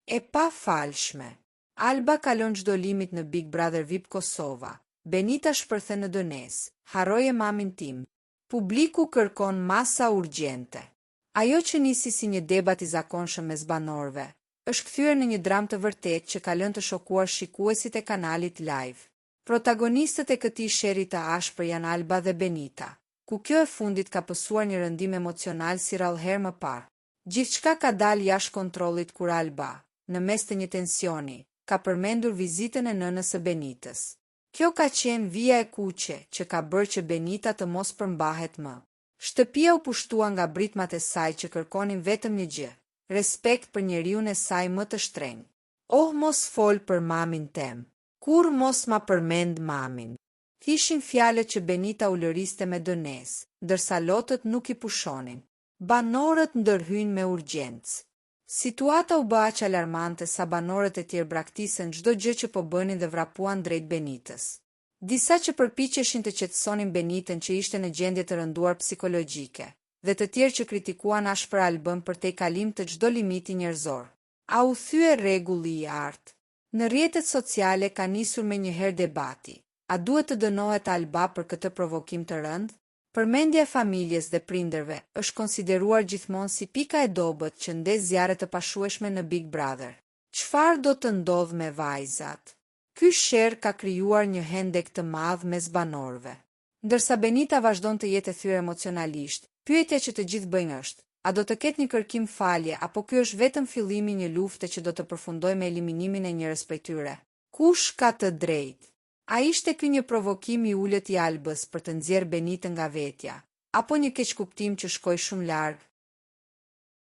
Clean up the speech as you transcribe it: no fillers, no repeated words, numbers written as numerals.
E pa falshme. Alba kalon çdo limit në Big Brother VIP Kosova. Benita shpërthe në dënes. Harroje mamin tim. Publiku kërkon masa urgjente. Ajo që nisi si një debat i zakonshëm mes banorëve, është kthyer në një dramë të vërtetë që ka lënë të shokuar shikuesit e kanalit live. Protagonistët e këtij sherri të ashpër janë Alba dhe Benita, ku kjo e fundit ka pësuar një rëndim emocional si rallëherë më parë. Gjithçka ka dalë jashtë kontrollit kur Alba, në mes të një tensioni, ka përmendur vizitën e nënës së Benitës. Kjo ka qenë vija e kuqe që ka bërë që Benita të mos përmbahet më. Shtëpia u pushtua nga britmat e saj që kërkonin vetëm një gjë, respekt për njeriun e saj më të shtrenjtë. Oh, mos fol për mamin tem. Kur mos ma përmend mamin. Ishin fjalët që Benita u lëriste me dënes, ndërsa lotët nuk i pushonin. Banorët ndërhyn me urgjencë. Situata u bë aq alarmante sa banorët e tjerë braktisën çdo gjë që po bënin dhe vrapuan drejt Benitës. Disa që përpiqeshin të qetësonin Benitën që ishte në gjendje të rënduar psikologjike, dhe të tjerë që kritikuan ashpër Albën për te kalim të çdo limiti njerëzor. A u thye rregulli i artë? Në rrjetet sociale ka nisur me njëherë debati. A duhet të dënohet Alba për këtë provokim të rënd? Përmendja e familjes dhe prindërve është konsideruar gjithmonë si pika e dobët që ndes zjarre të pashueshme në Big Brother. Çfarë do të ndodh me vajzat? Ky sherr ka krijuar një hendek të madh mes banorëve. Ndërsa Benita vazhdon të jetë e thyer emocionalisht, pyetja që të gjithë bëjnë është: a do të ketë një kërkim falje apo ky është vetëm fillimi i një lufte që do të përfundojë me eliminimin e njërës prej tyre? Kush ka të drejtë? A ishte ky një provokim i ulët i Albës për të nxjerrë Benitën nga vetja, apo një keqkuptim që shkoi shumë larg?